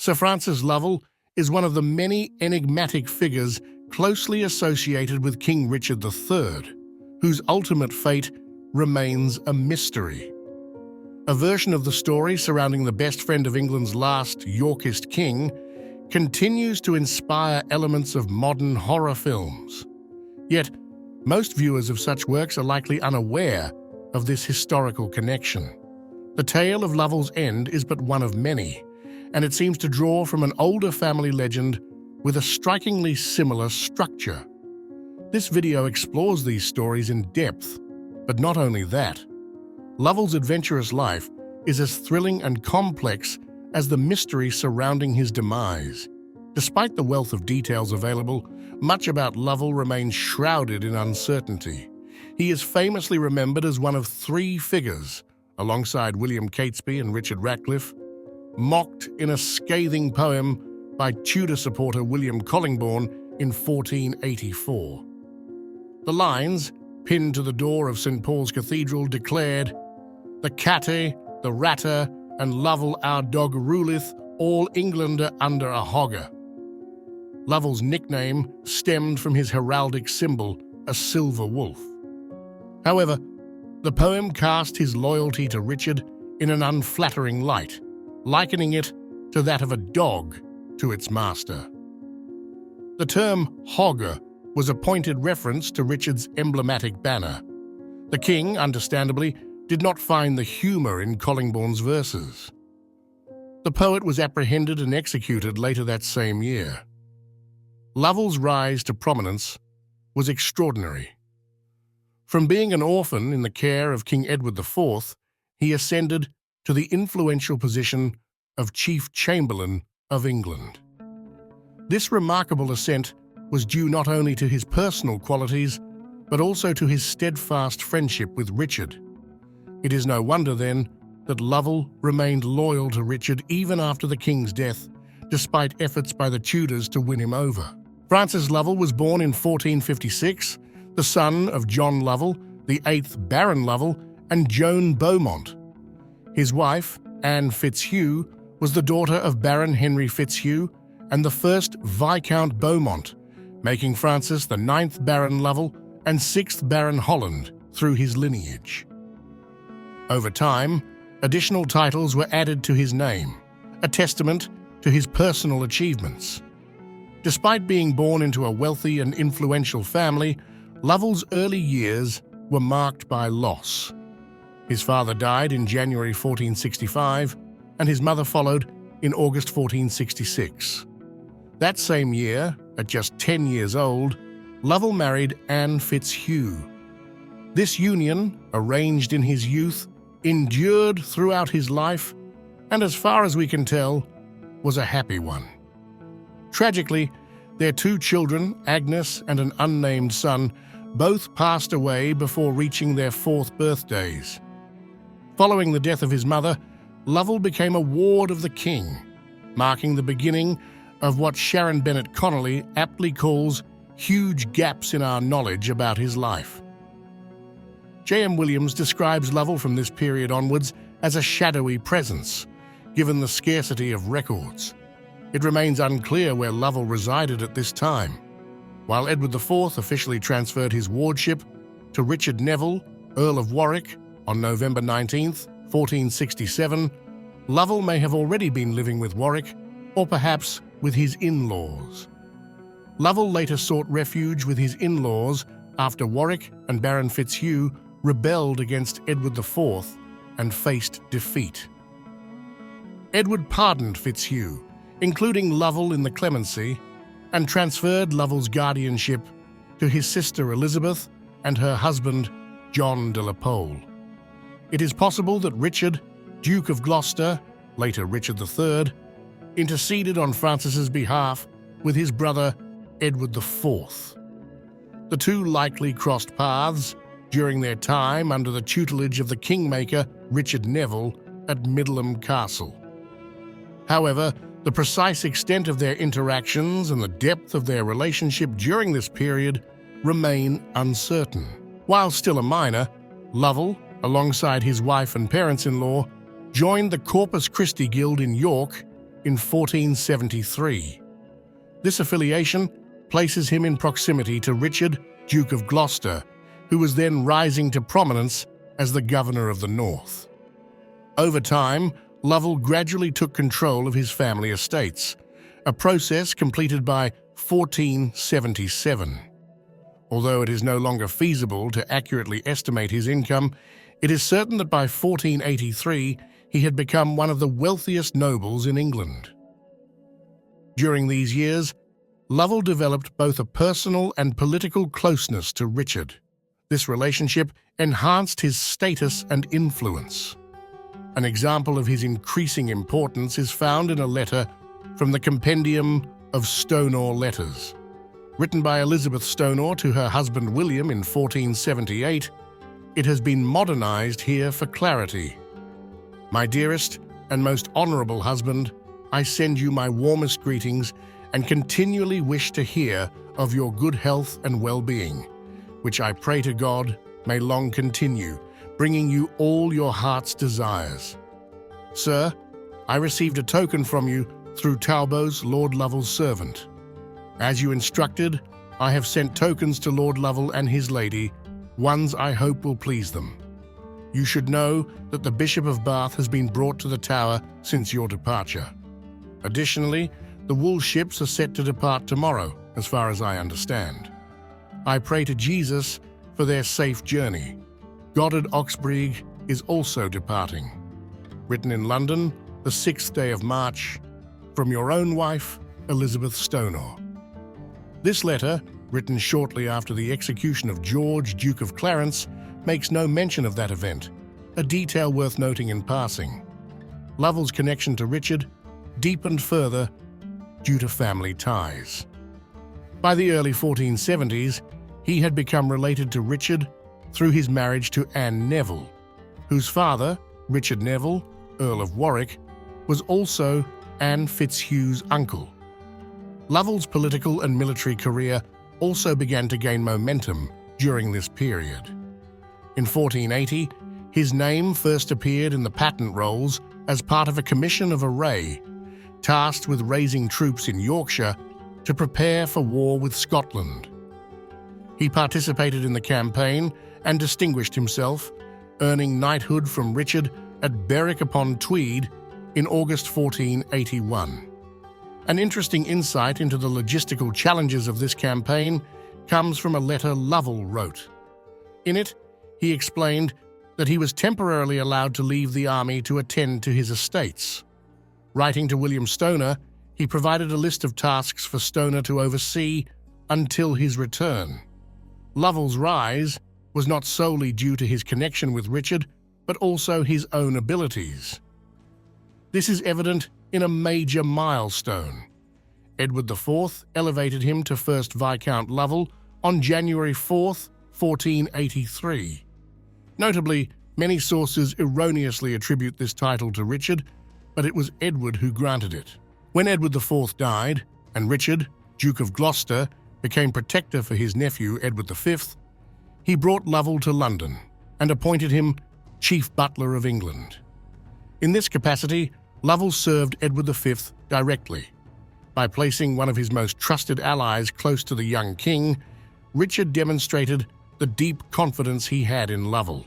Sir Francis Lovell is one of the many enigmatic figures closely associated with King Richard III, whose ultimate fate remains a mystery. A version of the story surrounding the best friend of England's last Yorkist king continues to inspire elements of modern horror films. Yet, most viewers of such works are likely unaware of this historical connection. The tale of Lovell's end is but one of many, and it seems to draw from an older family legend with a strikingly similar structure. This video explores these stories in depth, but not only that. Lovell's adventurous life is as thrilling and complex as the mystery surrounding his demise. Despite the wealth of details available, much about Lovell remains shrouded in uncertainty. He is famously remembered as one of three figures, alongside William Catesby and Richard Ratcliffe, mocked in a scathing poem by Tudor supporter William Collingbourne in 1484. The lines, pinned to the door of St. Paul's Cathedral, declared, "The catte, the ratter, and Lovell our dog ruleth all England under a hogger." Lovell's nickname stemmed from his heraldic symbol, a silver wolf. However, the poem cast his loyalty to Richard in an unflattering light, likening it to that of a dog to its master. The term hogger was a pointed reference to Richard's emblematic banner. The king, understandably, did not find the humor in Collingbourne's verses. The poet was apprehended and executed later that same year. Lovell's rise to prominence was extraordinary. From being an orphan in the care of King Edward IV, he ascended to the influential position of Chief Chamberlain of England. This remarkable ascent was due not only to his personal qualities, but also to his steadfast friendship with Richard. It is no wonder, then, that Lovell remained loyal to Richard even after the king's death, despite efforts by the Tudors to win him over. Francis Lovell was born in 1456, the son of John Lovell, the 8th Baron Lovell, and Joan Beaumont. His wife, Anne Fitzhugh, was the daughter of Baron Henry Fitzhugh and the 1st Viscount Beaumont, making Francis the 9th Baron Lovell and 6th Baron Holland through his lineage. Over time, additional titles were added to his name, a testament to his personal achievements. Despite being born into a wealthy and influential family, Lovell's early years were marked by loss. His father died in January 1465, and his mother followed in August 1466. That same year, at just 10 years old, Lovell married Anne Fitzhugh. This union, arranged in his youth, endured throughout his life, and as far as we can tell, was a happy one. Tragically, their 2 children, Agnes and an unnamed son, both passed away before reaching their 4th birthdays. Following the death of his mother, Lovell became a ward of the king, marking the beginning of what Sharon Bennett Connolly aptly calls huge gaps in our knowledge about his life. J.M. Williams describes Lovell from this period onwards as a shadowy presence, given the scarcity of records. It remains unclear where Lovell resided at this time. While Edward IV officially transferred his wardship to Richard Neville, Earl of Warwick, on November 19, 1467, Lovell may have already been living with Warwick, or perhaps with his in-laws. Lovell later sought refuge with his in-laws after Warwick and Baron Fitzhugh rebelled against Edward IV and faced defeat. Edward pardoned Fitzhugh, including Lovell in the clemency, and transferred Lovell's guardianship to his sister Elizabeth and her husband John de la Pole. It is possible that Richard, Duke of Gloucester, later Richard III, interceded on Francis's behalf with his brother Edward IV. The two likely crossed paths during their time under the tutelage of the kingmaker Richard Neville at Middleham Castle. However, the precise extent of their interactions and the depth of their relationship during this period remain uncertain. While still a minor, Lovell, alongside his wife and parents-in-law, joined the Corpus Christi Guild in York in 1473. This affiliation places him in proximity to Richard, Duke of Gloucester, who was then rising to prominence as the governor of the north. Over time, Lovell gradually took control of his family estates, a process completed by 1477. Although it is no longer feasible to accurately estimate his income, it is certain that by 1483 he had become one of the wealthiest nobles in England. During these years, Lovell developed both a personal and political closeness to Richard. This relationship enhanced his status and influence. An example of his increasing importance is found in a letter from the Compendium of Stonor Letters. Written by Elizabeth Stonor to her husband William in 1478, it has been modernized here for clarity. My dearest and most honorable husband, I send you my warmest greetings and continually wish to hear of your good health and well-being, which I pray to God may long continue, bringing you all your heart's desires. Sir, I received a token from you through Talbot's, Lord Lovell's servant. As you instructed, I have sent tokens to Lord Lovell and his lady, ones I hope will please them. You should know that the Bishop of Bath has been brought to the Tower since your departure. Additionally, the wool ships are set to depart tomorrow, as far as I understand. I pray to Jesus for their safe journey. Goddard Oxbridge is also departing. Written in London, the 6th day of March, from your own wife, Elizabeth Stonor. This letter, written shortly after the execution of George, Duke of Clarence, makes no mention of that event, a detail worth noting in passing. Lovell's connection to Richard deepened further due to family ties. By the early 1470s, he had become related to Richard through his marriage to Anne Neville, whose father, Richard Neville, Earl of Warwick, was also Anne Fitzhugh's uncle. Lovell's political and military career also began to gain momentum during this period. In 1480, his name first appeared in the patent rolls as part of a commission of array, tasked with raising troops in Yorkshire to prepare for war with Scotland. He participated in the campaign and distinguished himself, earning knighthood from Richard at Berwick-upon-Tweed in August 1481. An interesting insight into the logistical challenges of this campaign comes from a letter Lovell wrote. In it, he explained that he was temporarily allowed to leave the army to attend to his estates. Writing to William Stonor, he provided a list of tasks for Stonor to oversee until his return. Lovell's rise was not solely due to his connection with Richard, but also his own abilities. This is evident in a major milestone. Edward IV elevated him to First Viscount Lovell on January 4, 1483. Notably, many sources erroneously attribute this title to Richard, but it was Edward who granted it. When Edward IV died, and Richard, Duke of Gloucester, became protector for his nephew Edward V, he brought Lovell to London and appointed him Chief Butler of England. In this capacity, Lovell served Edward V directly. By placing one of his most trusted allies close to the young king, Richard demonstrated the deep confidence he had in Lovell.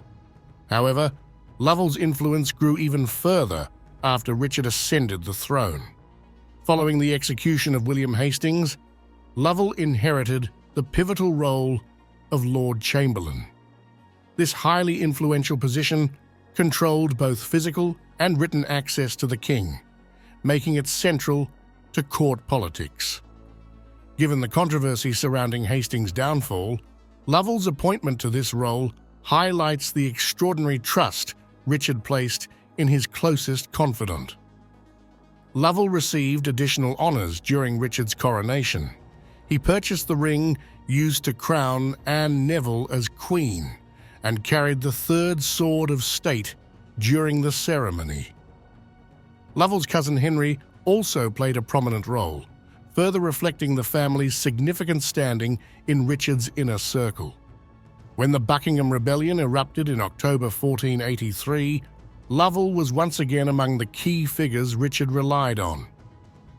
However, Lovell's influence grew even further after Richard ascended the throne. Following the execution of William Hastings, Lovell inherited the pivotal role of Lord Chamberlain. This highly influential position controlled both physical and written access to the king, making it central to court politics. Given the controversy surrounding Hastings' downfall, Lovell's appointment to this role highlights the extraordinary trust Richard placed in his closest confidant. Lovell received additional honors during Richard's coronation. He purchased the ring used to crown Anne Neville as queen and carried the third sword of state during the ceremony. Lovell's cousin Henry also played a prominent role, further reflecting the family's significant standing in Richard's inner circle. When the Buckingham Rebellion erupted in October 1483, Lovell was once again among the key figures Richard relied on.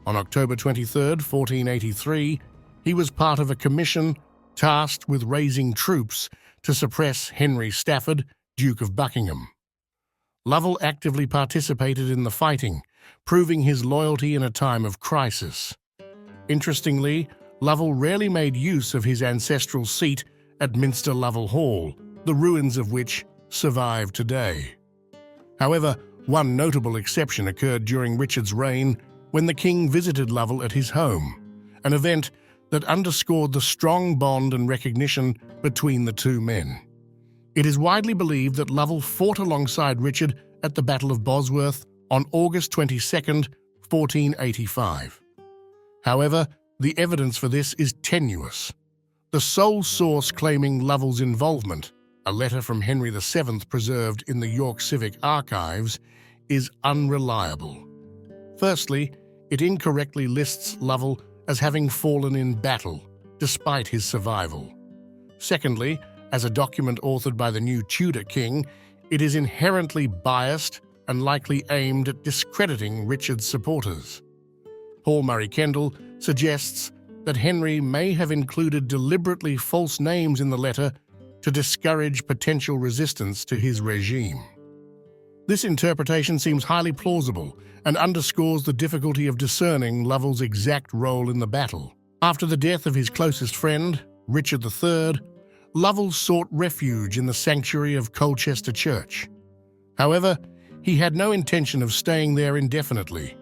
On October 23, 1483, he was part of a commission tasked with raising troops to suppress Henry Stafford, Duke of Buckingham. Lovell actively participated in the fighting, proving his loyalty in a time of crisis. Interestingly, Lovell rarely made use of his ancestral seat at Minster Lovell Hall, the ruins of which survive today. However, one notable exception occurred during Richard's reign when the king visited Lovell at his home, an event that underscored the strong bond and recognition between the two men. It is widely believed that Lovell fought alongside Richard at the Battle of Bosworth on August 22, 1485. However, the evidence for this is tenuous. The sole source claiming Lovell's involvement, a letter from Henry VII preserved in the York Civic Archives, is unreliable. Firstly, it incorrectly lists Lovell as having fallen in battle, despite his survival. Secondly, as a document authored by the new Tudor king, it is inherently biased and likely aimed at discrediting Richard's supporters. Paul Murray Kendall suggests that Henry may have included deliberately false names in the letter to discourage potential resistance to his regime. This interpretation seems highly plausible and underscores the difficulty of discerning Lovell's exact role in the battle. After the death of his closest friend, Richard III, Lovell sought refuge in the sanctuary of Colchester Church. However, he had no intention of staying there indefinitely.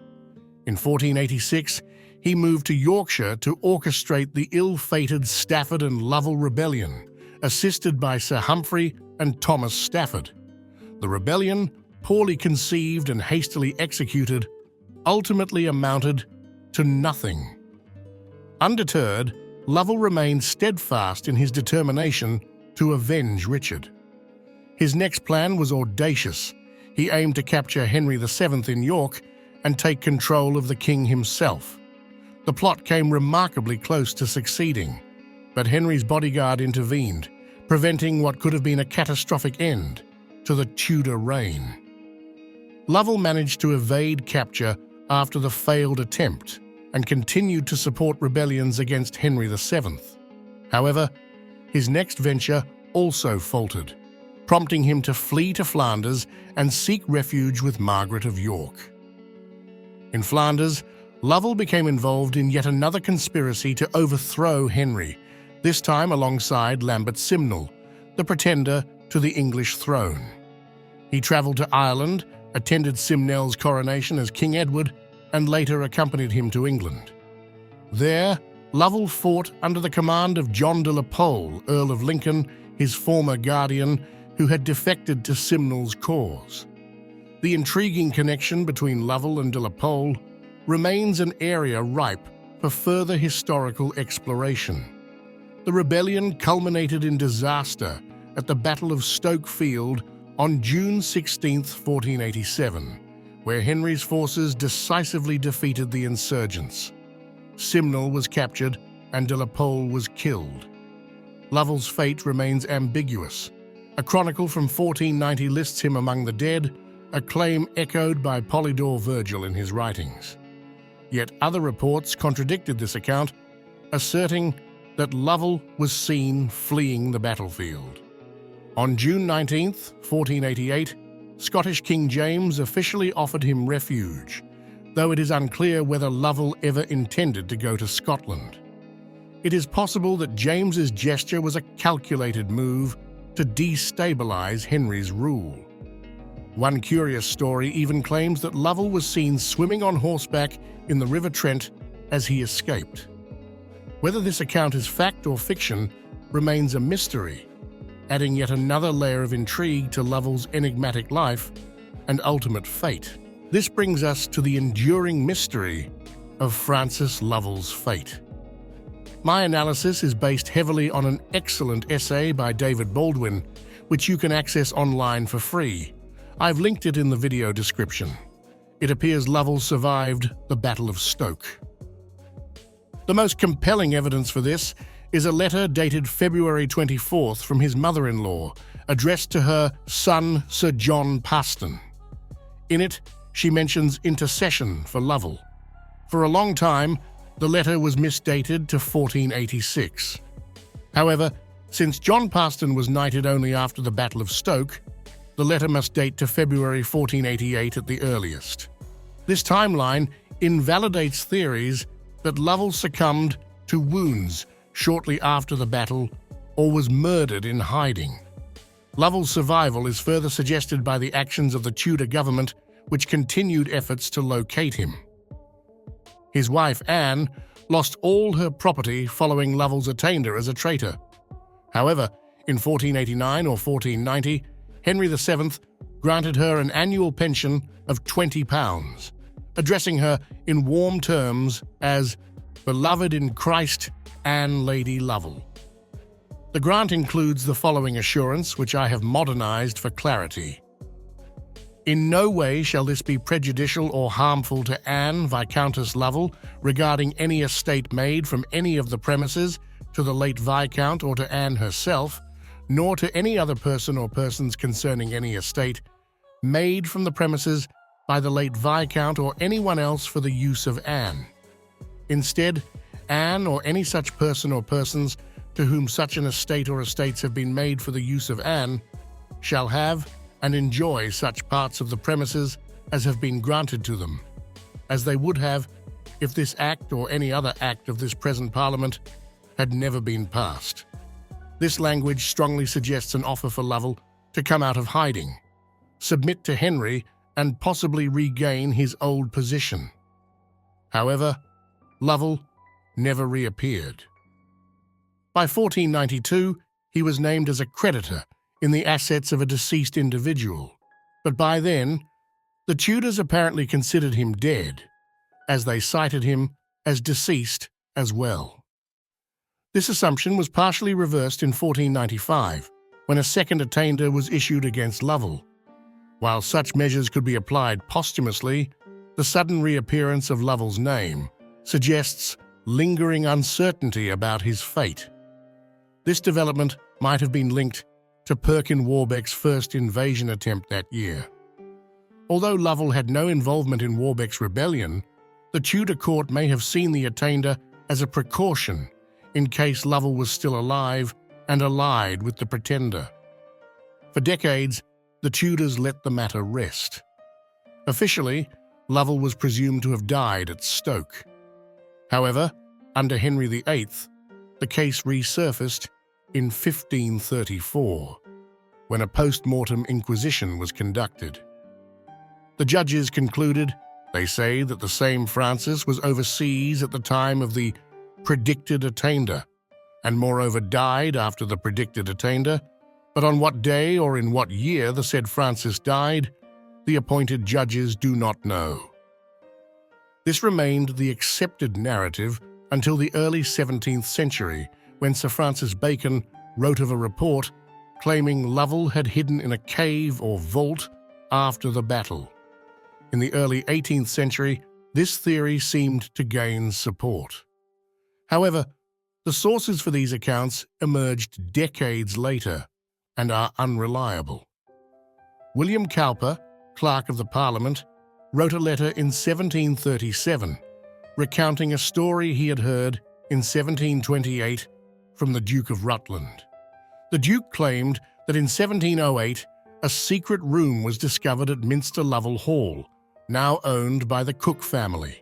In 1486, he moved to Yorkshire to orchestrate the ill-fated Stafford and Lovell rebellion, assisted by Sir Humphrey and Thomas Stafford. The rebellion, poorly conceived and hastily executed, ultimately amounted to nothing. Undeterred, Lovell remained steadfast in his determination to avenge Richard. His next plan was audacious. He aimed to capture Henry VII in York and take control of the king himself. The plot came remarkably close to succeeding, but Henry's bodyguard intervened, preventing what could have been a catastrophic end to the Tudor reign. Lovell managed to evade capture after the failed attempt and continued to support rebellions against Henry VII. However, his next venture also faltered, prompting him to flee to Flanders and seek refuge with Margaret of York. In Flanders, Lovell became involved in yet another conspiracy to overthrow Henry, this time alongside Lambert Simnel, the pretender to the English throne. He travelled to Ireland, attended Simnel's coronation as King Edward, and later accompanied him to England. There, Lovell fought under the command of John de la Pole, Earl of Lincoln, his former guardian, who had defected to Simnel's cause. The intriguing connection between Lovell and de la Pole remains an area ripe for further historical exploration. The rebellion culminated in disaster at the Battle of Stoke Field on June 16, 1487, where Henry's forces decisively defeated the insurgents. Simnel was captured and de la Pole was killed. Lovell's fate remains ambiguous. A chronicle from 1490 lists him among the dead, a claim echoed by Polydore Virgil in his writings. Yet other reports contradicted this account, asserting that Lovell was seen fleeing the battlefield. On June 19, 1488, Scottish King James officially offered him refuge, though it is unclear whether Lovell ever intended to go to Scotland. It is possible that James's gesture was a calculated move to destabilize Henry's rule. One curious story even claims that Lovell was seen swimming on horseback in the River Trent as he escaped. Whether this account is fact or fiction remains a mystery, adding yet another layer of intrigue to Lovell's enigmatic life and ultimate fate. This brings us to the enduring mystery of Francis Lovell's fate. My analysis is based heavily on an excellent essay by David Baldwin, which you can access online for free. I've linked it in the video description. It appears Lovell survived the Battle of Stoke. The most compelling evidence for this is a letter dated February 24th from his mother-in-law, addressed to her son, Sir John Paston. In it, she mentions intercession for Lovell. For a long time, the letter was misdated to 1486. However, since John Paston was knighted only after the Battle of Stoke, the letter must date to February 1488 at the earliest. This timeline invalidates theories that Lovell succumbed to wounds shortly after the battle or was murdered in hiding. Lovell's survival is further suggested by the actions of the Tudor government, which continued efforts to locate him. His wife, Anne, lost all her property following Lovell's attainder as a traitor. However, in 1489 or 1490, Henry VII granted her an annual pension of £20, addressing her in warm terms as "Beloved in Christ, Anne Lady Lovell." The grant includes the following assurance, which I have modernized for clarity. In no way shall this be prejudicial or harmful to Anne, Viscountess Lovell, regarding any estate made from any of the premises to the late Viscount or to Anne herself, nor to any other person or persons concerning any estate made from the premises by the late Viscount or anyone else for the use of Anne. Instead, Anne or any such person or persons to whom such an estate or estates have been made for the use of Anne shall have and enjoy such parts of the premises as have been granted to them, as they would have if this act or any other act of this present Parliament had never been passed. This language strongly suggests an offer for Lovell to come out of hiding, submit to Henry, and possibly regain his old position. However, Lovell never reappeared. By 1492, he was named as a creditor in the assets of a deceased individual, but by then, the Tudors apparently considered him dead, as they cited him as deceased as well. This assumption was partially reversed in 1495, when a second attainder was issued against Lovell. While such measures could be applied posthumously, the sudden reappearance of Lovell's name suggests lingering uncertainty about his fate. This development might have been linked to Perkin Warbeck's first invasion attempt that year. Although Lovell had no involvement in Warbeck's rebellion, the Tudor court may have seen the attainder as a precaution in case Lovell was still alive and allied with the pretender. For decades, the Tudors let the matter rest. Officially, Lovell was presumed to have died at Stoke. However, under Henry VIII, the case resurfaced in 1534, when a post-mortem inquisition was conducted. The judges concluded, they say, that the same Francis was overseas at the time of the predicted attainder, and moreover died after the predicted attainder, but on what day or in what year the said Francis died, the appointed judges do not know. This remained the accepted narrative until the early 17th century, when Sir Francis Bacon wrote of a report claiming Lovell had hidden in a cave or vault after the battle. In the early 18th century, this theory seemed to gain support. However, the sources for these accounts emerged decades later and are unreliable. William Cowper, Clerk of the Parliament, wrote a letter in 1737 recounting a story he had heard in 1728 from the Duke of Rutland. The Duke claimed that in 1708 a secret room was discovered at Minster Lovell Hall, now owned by the Cook family.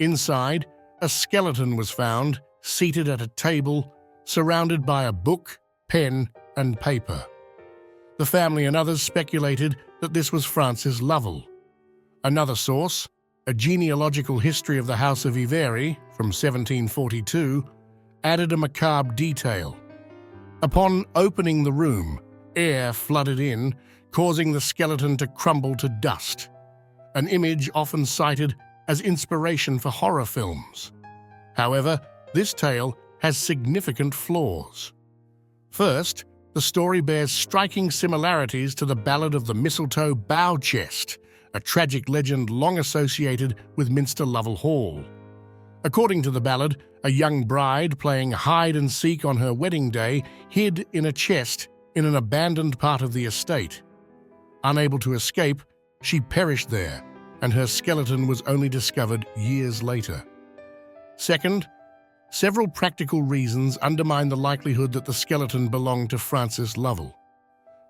Inside, a skeleton was found, seated at a table, surrounded by a book, pen, and paper. The family and others speculated that this was Francis Lovell. Another source, a genealogical history of the House of Iveri from 1742, added a macabre detail. Upon opening the room, air flooded in, causing the skeleton to crumble to dust, an image often cited as inspiration for horror films. However, this tale has significant flaws. First, the story bears striking similarities to the Ballad of the Mistletoe Bough Chest, a tragic legend long associated with Minster Lovell Hall. According to the ballad, a young bride playing hide-and-seek on her wedding day hid in a chest in an abandoned part of the estate. Unable to escape, she perished there, and her skeleton was only discovered years later. Second, several practical reasons undermine the likelihood that the skeleton belonged to Francis Lovell.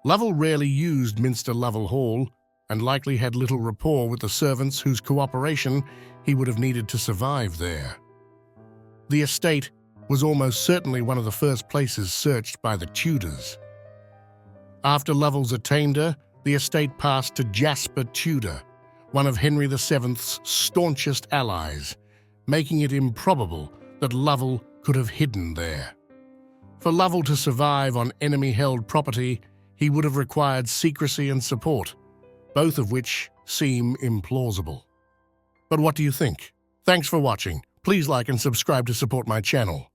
Lovell rarely used Minster Lovell Hall and likely had little rapport with the servants whose cooperation he would have needed to survive there. The estate was almost certainly one of the first places searched by the Tudors. After Lovell's attainder, the estate passed to Jasper Tudor, one of Henry VII's staunchest allies, making it improbable that Lovell could have hidden there. For Lovell to survive on enemy-held property, he would have required secrecy and support, both of which seem implausible. But what do you think? Thanks for watching. Please like and subscribe to support my channel.